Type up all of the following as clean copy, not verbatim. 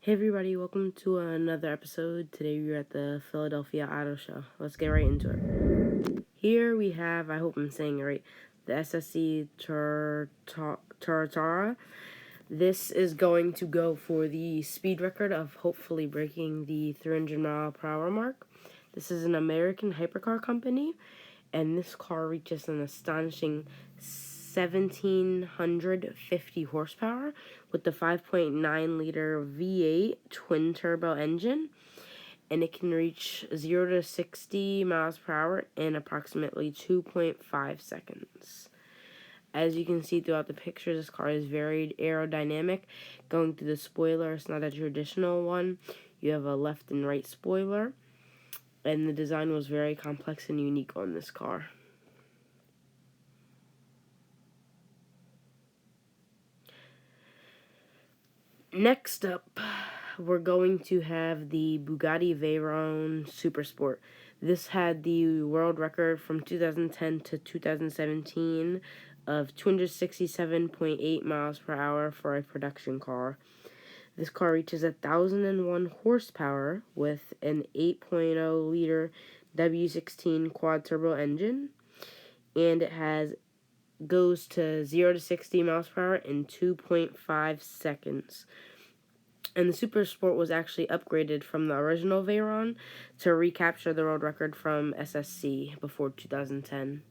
Hey everybody, welcome to another episode. Today we're at the Philadelphia Auto Show. Let's get right into it. Here we have, I hope I'm saying it right, the SSC Taratara. This is going to go for the speed record of hopefully breaking the 300 mile per hour mark. This is an American hypercar company, and this car reaches an astonishing 1,750 horsepower with the 5.9 liter V8 twin turbo engine, and it can reach 0 to 60 miles per hour in approximately 2.5 seconds. As you can see throughout the picture, this car is very aerodynamic. Going through the spoiler, it's not a traditional one. You have a left and right spoiler, and the design was very complex and unique on this car. Next up, we're going to have the Bugatti Veyron Supersport. This had the world record from 2010 to 2017 of 267.8 miles per hour for a production car. This car reaches 1,001 horsepower with an 8.0 liter W16 quad turbo engine, and it goes to 0 to 60 miles per hour in 2.5 seconds. And the Supersport was actually upgraded from the original Veyron to recapture the world record from SSC before 2010.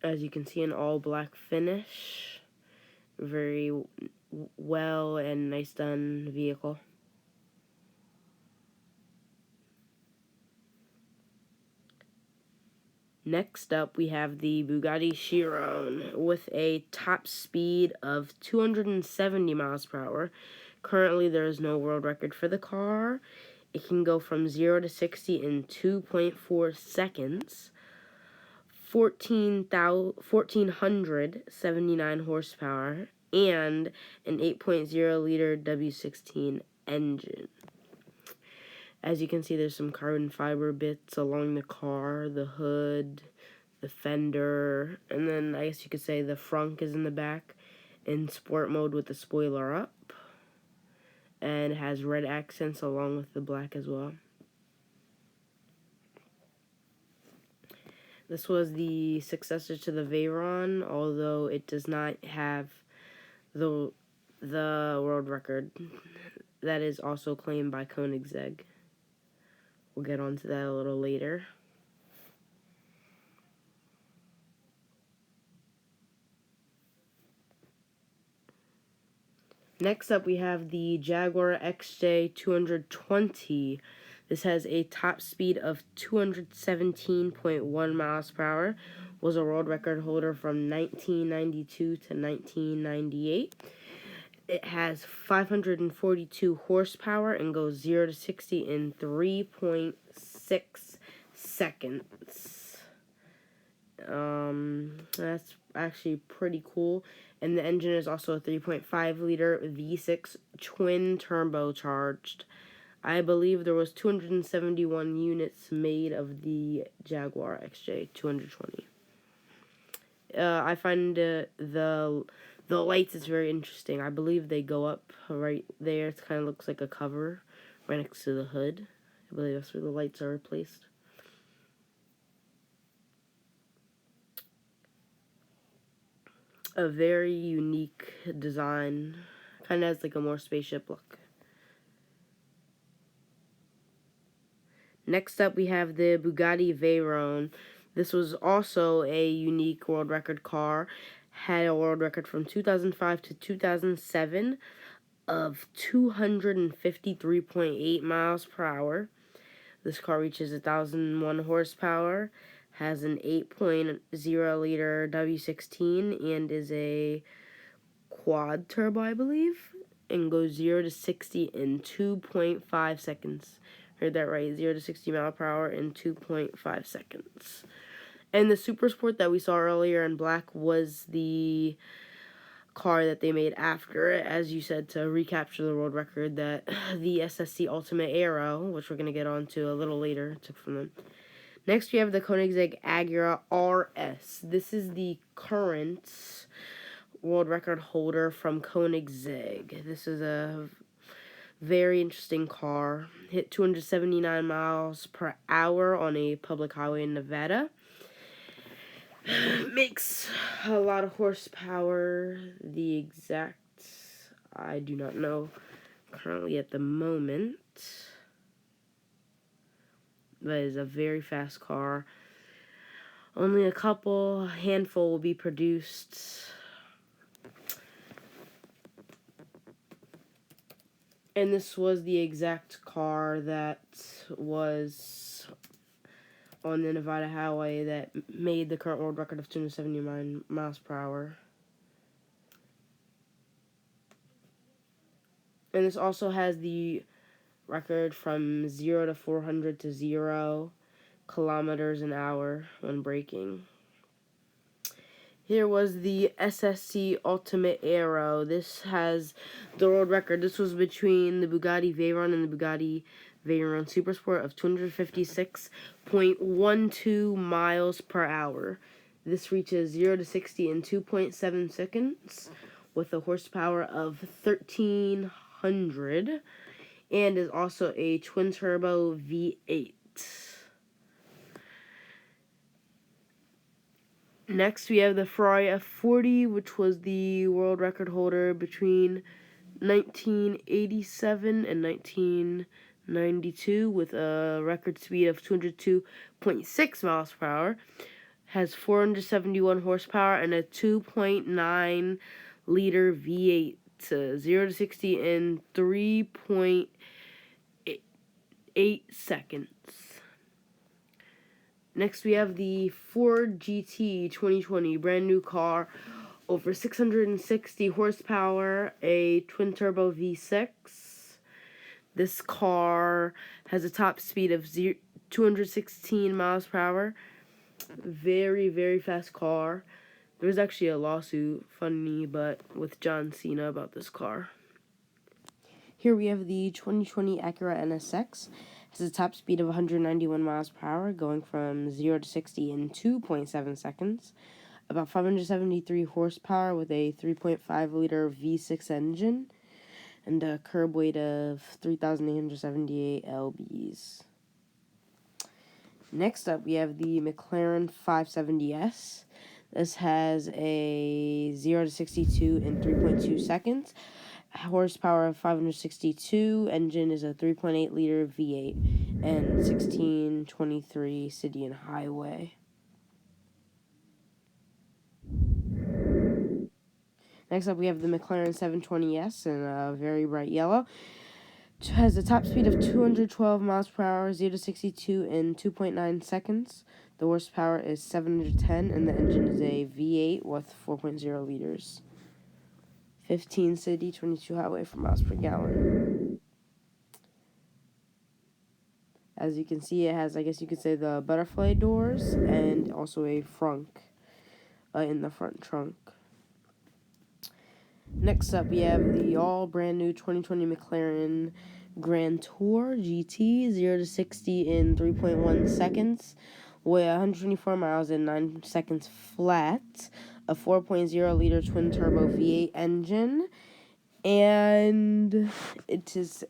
As you can see, an all black finish. Very well and nice done vehicle. Next up, we have the Bugatti Chiron with a top speed of 270 miles per hour. Currently, there is no world record for the car. It can go from 0 to 60 in 2.4 seconds. 1,479 horsepower and an 8.0 liter W16 engine. As you can see, there's some carbon fiber bits along the car, the hood, the fender, and then I guess you could say the frunk is in the back in sport mode with the spoiler up, and it has red accents along with the black as well. This was the successor to the Veyron, although it does not have the world record that is also claimed by Koenigsegg. We'll get onto that a little later. Next up, we have the Jaguar XJ 220. This has a top speed of 217.1 miles per hour. Was a world record holder from 1992 to 1998. It has 542 horsepower and goes 0 to 60 in 3.6 seconds. That's actually pretty cool. And the engine is also a 3.5 liter V6 twin turbocharged. I believe there was 271 units made of the Jaguar XJ 220. I find the lights is very interesting. I believe they go up right there. It kind of looks like a cover right next to the hood. I believe that's where the lights are replaced. A very unique design. Kind of has like a more spaceship look. Next up, we have the Bugatti Veyron. This was also a unique world record car. Had a world record from 2005 to 2007 of 253.8 miles per hour. This car reaches 1,001 horsepower, has an 8.0 liter W16, and is a quad turbo, I believe, and goes 0 to 60 in 2.5 seconds. Heard that right, 0 to 60 mile per hour in 2.5 seconds. And the Supersport that we saw earlier in black was the car that they made after it, as you said, to recapture the world record that the SSC Ultimate Aero, which we're going to get onto a little later, took from them. Next, we have the Koenigsegg Agera RS. This is the current world record holder from Koenigsegg. This is a very interesting car. Hit 279 miles per hour on a public highway in Nevada. Makes a lot of horsepower. The exact, I do not know currently at the moment. But it's a very fast car. Only a handful will be produced. And this was the exact car that was on the Nevada highway that made the current world record of 279 miles per hour. And this also has the record from 0 to 400 to 0 kilometers an hour when braking. Here was the SSC Ultimate Aero. This has the world record. This was between the Bugatti Veyron and the Bugatti Veyron Supersport of 256.12 miles per hour. This reaches 0 to 60 in 2.7 seconds with a horsepower of 1,300 and is also a twin-turbo V8. Next, we have the Ferrari F40, which was the world record holder between 1987 and 1992 with a record speed of 202.6 miles per hour. Has 471 horsepower and a 2.9 liter V8. 0 to 60 in 3.8 seconds. Next, we have the Ford GT 2020, brand new car, over 660 horsepower, a twin-turbo V6. This car has a top speed of 216 miles per hour. Very, very fast car. There was actually a lawsuit, funny, but with John Cena about this car. Here we have the 2020 Acura NSX. Has a top speed of 191 miles per hour, going from 0 to 60 in 2.7 seconds. About 573 horsepower with a 3.5 liter V6 engine and a curb weight of 3,878 lbs. Next up, we have the McLaren 570S. This has a 0 to 62 in 3.2 seconds. Horsepower of 562. Engine is a 3.8 liter V8 and 1623 city and highway. Next up, we have the McLaren 720S in a very bright yellow. It has a top speed of 212 miles per hour, 0 to 62 in 2.9 seconds. The horsepower is 710, and the engine is a V8 with 4.0 liters. 15 city, 22 highway for miles per gallon. As you can see, it has, I guess you could say, the butterfly doors and also a frunk in the front trunk. Next up, we have the all brand new 2020 McLaren Grand Tour GT, 0 to 60 in 3.1 seconds, weigh 124 miles in 9 seconds flat, a 4.0 liter twin turbo V8 engine, and it is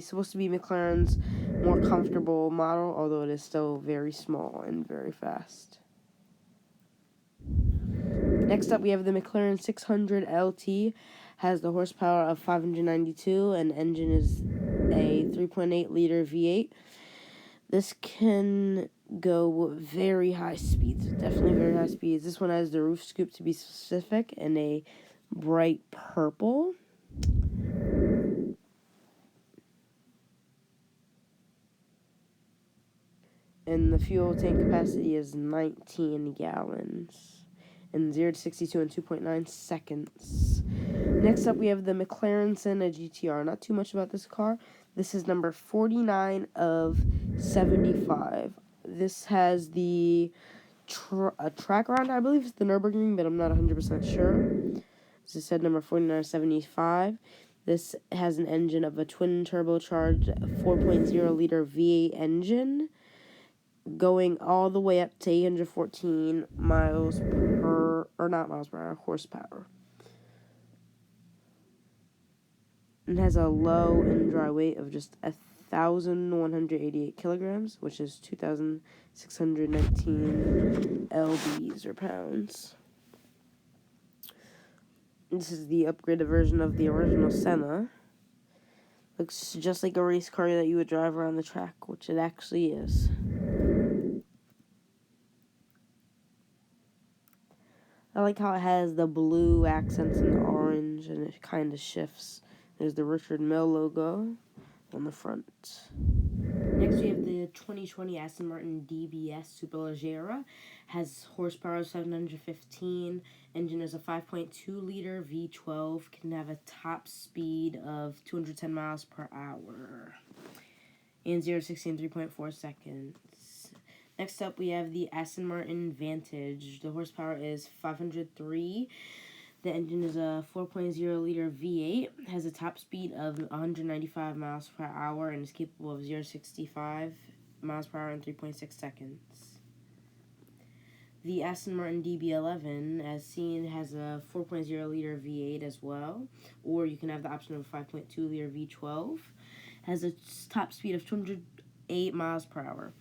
supposed to be McLaren's more comfortable model, although it is still very small and very fast. Next up, we have the McLaren 600 LT. Has the horsepower of 592, and engine is a 3.8 liter V8. This can go very high speeds, definitely very high speeds. This one has the roof scoop, to be specific, and a bright purple. And the fuel tank capacity is 19 gallons. And 0 to 62 in 2.9 seconds. Next up, we have the McLaren Senna GTR. Not too much about this car. This is number 49 of 75. This has the track round, I believe it's the Nürburgring, but I'm not 100% sure. As I said, number 49 of 75. This has an engine of a twin turbocharged 4.0 liter V8 engine. going all the way up to 814 miles per, or not miles per hour, horsepower. It has a low and dry weight of just 1,188 kilograms, which is 2,619 lbs or pounds. This is the upgraded version of the original Senna. Looks just like a race car that you would drive around the track, which it actually is. I like how it has the blue accents and the orange, and it kind of shifts. There's the Richard Mille logo on the front. Next, we have the 2020 Aston Martin DBS Superleggera. Has horsepower of 715. Engine is a 5.2-liter V12. Can have a top speed of 210 miles per hour. And 0 to 60 in 3.4 seconds. Next up, we have the Aston Martin Vantage. The horsepower is 503. The engine is a 4.0-liter V8, has a top speed of 195 miles per hour, and is capable of 0 to 65 miles per hour in 3.6 seconds. The Aston Martin DB11, as seen, has a 4.0-liter V8 as well, or you can have the option of a 5.2-liter V12. Has a top speed of 208 miles per hour.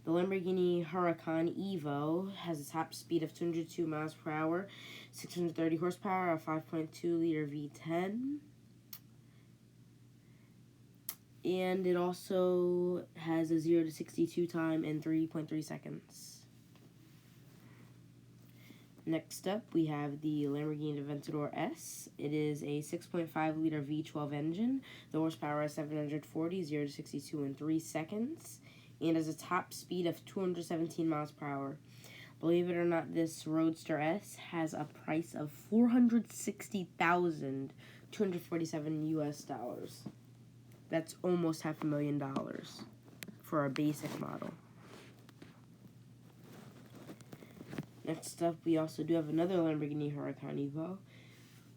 The Lamborghini Huracan Evo has a top speed of 202 miles per hour, 630 horsepower, a 5.2-liter V10. And it also has a 0 to 62 time in 3.3 seconds. Next up, we have the Lamborghini Aventador S. It is a 6.5-liter V12 engine. The horsepower is 740, 0 to 62 in 3 seconds. And has a top speed of 217 miles per hour. Believe it or not, this Roadster S has a price of $460,247 US. That's almost $500,000 for a basic model. Next up, we also do have another Lamborghini Huracan Evo,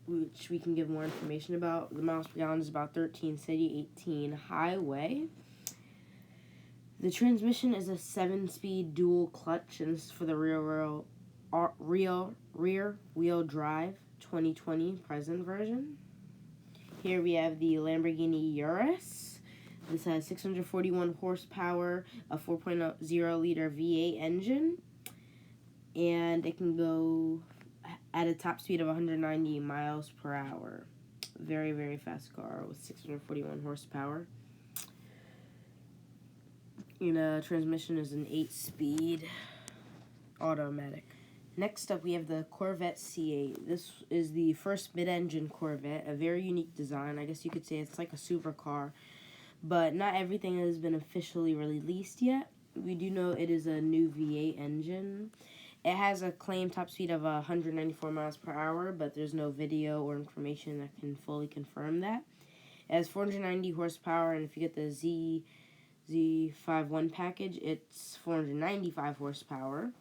which we can give more information about. The miles per gallon is about 13 city, 18 highway. The transmission is a 7-speed dual clutch, and this is for the rear wheel drive 2020 present version. Here we have the Lamborghini Urus. This has 641 horsepower, a 4.0-liter V8 engine, and it can go at a top speed of 190 miles per hour. Very, very fast car with 641 horsepower. And transmission is an 8-speed automatic. Next up, we have the Corvette C8. This is the first mid-engine Corvette, a very unique design. I guess you could say it's like a supercar, but not everything has been officially released yet. We do know it is a new V8 engine. It has a claimed top speed of 194 miles per hour, but there's no video or information that can fully confirm that. It has 490 horsepower, and if you get the Z51 package, it's 495 horsepower.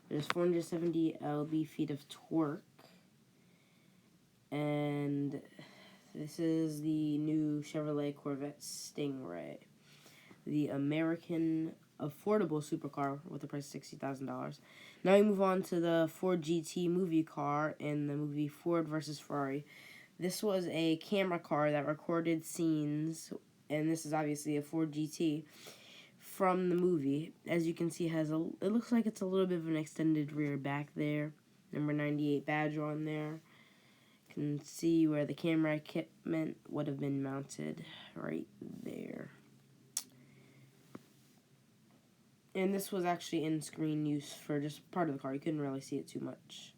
There's 470 lb-ft of torque. And this is the new Chevrolet Corvette Stingray, the American affordable supercar with a price of $60,000. Now we move on to the Ford GT movie car in the movie Ford vs. Ferrari. This was a camera car that recorded scenes, and this is obviously a Ford GT from the movie. As you can see, it looks like it's a little bit of an extended rear back there. Number 98 badge on there. You can see where the camera equipment would have been mounted right there. And this was actually in-screen use for just part of the car. You couldn't really see it too much.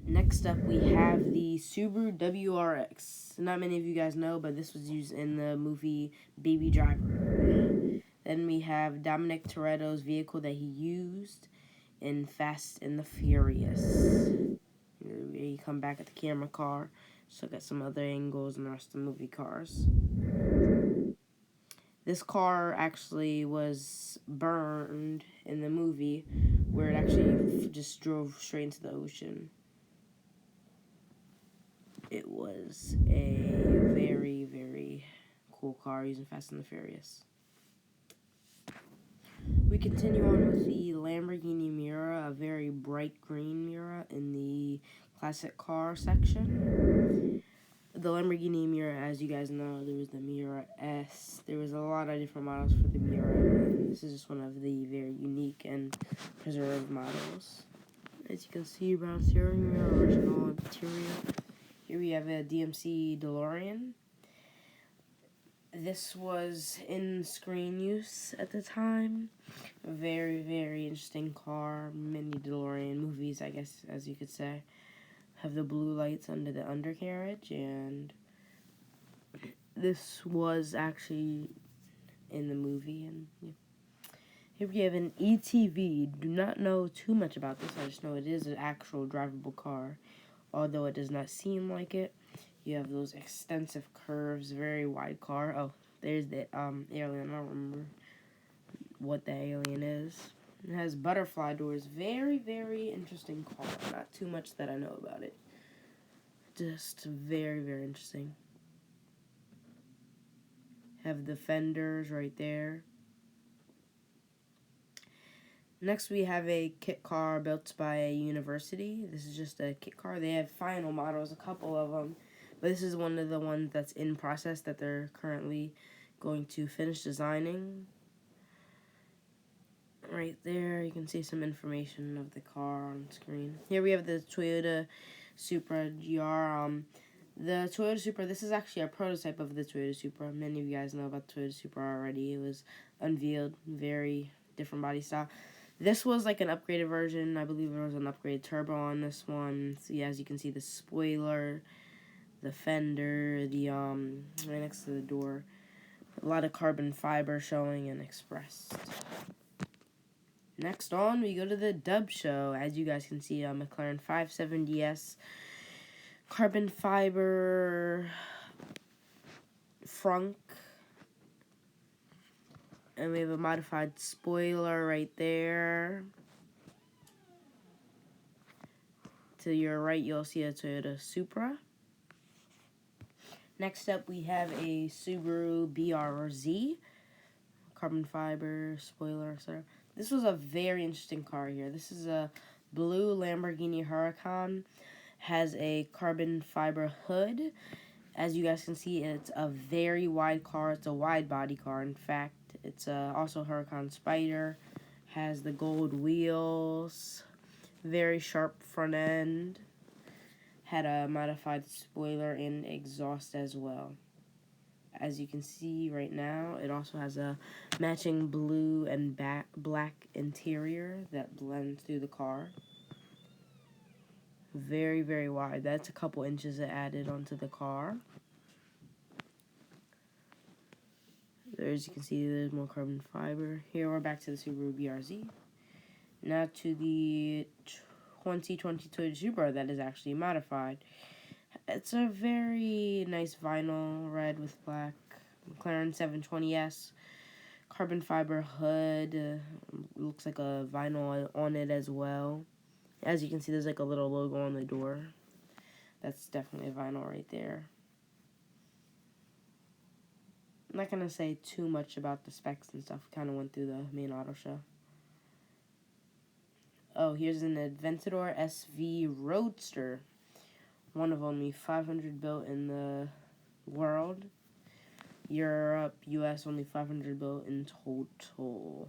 Next up, we have the Subaru WRX. Not many of you guys know, but this was used in the movie Baby Driver. Then we have Dominic Toretto's vehicle that he used in Fast and the Furious. You come back at the camera car, so got some other angles and the rest of the movie cars. This car actually was burned in the movie, where it actually just drove straight into the ocean. It was a very, very cool car using Fast and the Furious. We continue on with the Lamborghini Miura, a very bright green Miura in the classic car section. The Lamborghini Miura, as you guys know, there was the Miura S. There was a lot of different models for the Miura, and this is just one of the very unique and preserved models. As you can see, brown steering wheel, original interior. Here we have a DMC DeLorean. This was in screen use at the time. A very, very interesting car. Many DeLorean movies, I guess, as you could say. Have the blue lights under the undercarriage, and this was actually in the movie. And yeah. Here we have an ETV. Do not know too much about this. I just know it is an actual drivable car, although it does not seem like it. You have those extensive curves, very wide car. Oh, there's the alien. I don't remember what the alien is. It has butterfly doors. Very, very interesting car. Not too much that I know about it. Just very, very interesting. Have the fenders right there. Next, we have a kit car built by a university. This is just a kit car. They have final models, a couple of them. But this is one of the ones that's in process that they're currently going to finish designing. Right there, you can see some information of the car on screen. Here we have the Toyota Supra GR. The Toyota Supra, this is actually a prototype of the Toyota Supra. Many of you guys know about the Toyota Supra already. It was unveiled, very different body style. This was like an upgraded version. I believe there was an upgraded turbo on this one. So yeah, as you can see, the spoiler, the fender, the right next to the door. A lot of carbon fiber showing and expressed. Next on, we go to the Dub Show. As you guys can see, a McLaren 570S carbon fiber frunk. And we have a modified spoiler right there. To your right, you'll see a Toyota Supra. Next up, we have a Subaru BRZ. Carbon fiber, spoiler, etc. This was a very interesting car here. This is a blue Lamborghini Huracan. Has a carbon fiber hood. As you guys can see, it's a very wide car. It's a wide body car, in fact. It's also Huracan Spider. Has the gold wheels. Very sharp front end. Had a modified spoiler and exhaust as well. As you can see right now, it also has a matching blue and black interior that blends through the car. Very, very wide. That's a couple inches added onto the car. There, as you can see, there's more carbon fiber. Here we're back to the Subaru BRZ. Now to the 2020 Toyota Supra that is actually modified. It's a very nice vinyl red with black. McLaren 720S. Carbon fiber hood. Looks like a vinyl on it as well. As you can see, there's like a little logo on the door. That's definitely a vinyl right there. I'm not going to say too much about the specs and stuff. Kind of went through the main auto show. Oh, here's an Aventador SV Roadster. One of only 500 built in the world. Europe, US, only 500 built in total.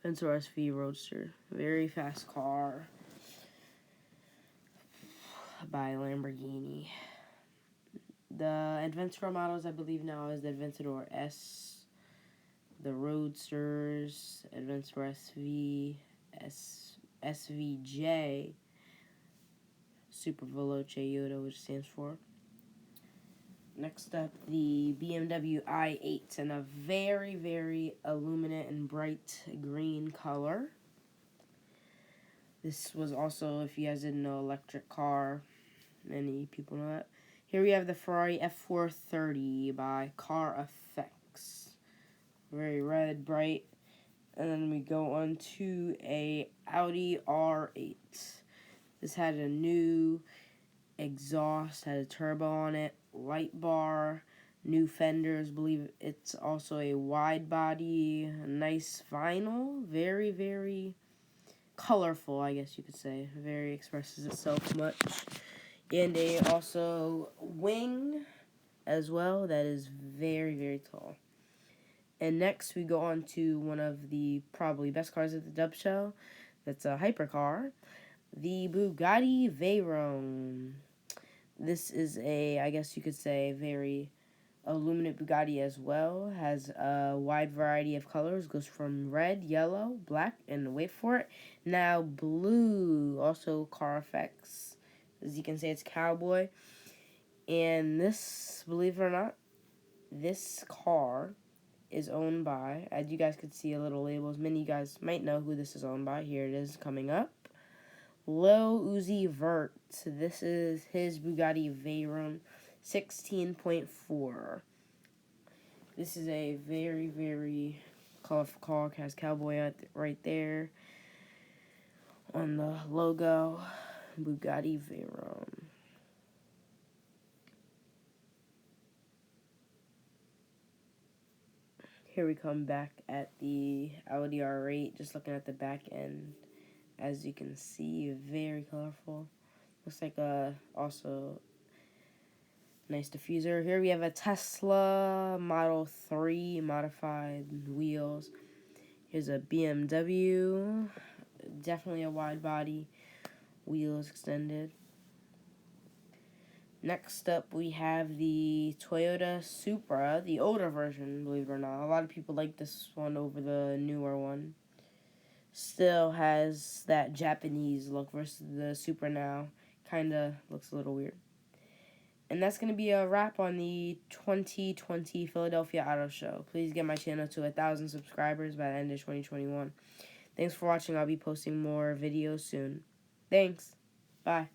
Aventador SV Roadster. Very fast car by Lamborghini. The Aventador models, I believe now, is the Aventador S, the Roadsters, Aventador SV, SVJ, Super Veloce Yoda, which stands for. Next up, the BMW i8 in a very, very illuminant and bright green color. This was also, if you guys didn't know, electric car. Many people know that. Here we have the Ferrari F430 by Car Effects. Very red, bright. And then we go on to a Audi R8. This had a new exhaust, had a turbo on it, light bar, New fenders, believe it's also a wide body, nice vinyl, very, very colorful, I guess you could say. Very expresses itself much. And a also wing as well that is very, very tall. And next we go on to one of the probably best cars at the Dub Show. That's a hypercar. The Bugatti Veyron. This is a, I guess you could say, very illuminate Bugatti as well. Has a wide variety of colors. Goes from red, yellow, black, and wait for it, now blue. Also Carfax. As you can see, it's cowboy. And this, believe it or not, this car is owned by, as you guys could see a little labels, many of you guys might know who this is owned by. Here it is coming up. Lil Uzi Vert. This is his Bugatti Veyron 16.4. This is a very, very colorful car. It has cowboy right there on the logo. Bugatti Veyron. Here we come back at the Audi R8, just looking at the back end. As you can see, very colorful. Looks like a also nice diffuser. Here we have a Tesla Model 3 modified wheels. Here's a BMW, definitely a wide body, wheels extended. Next up, we have the Toyota Supra, the older version, believe it or not. A lot of people like this one over the newer one. Still has that Japanese look versus the Supra now. Kinda looks a little weird. And that's going to be a wrap on the 2020 Philadelphia Auto Show. Please get my channel to 1,000 subscribers by the end of 2021. Thanks for watching. I'll be posting more videos soon. Thanks. Bye.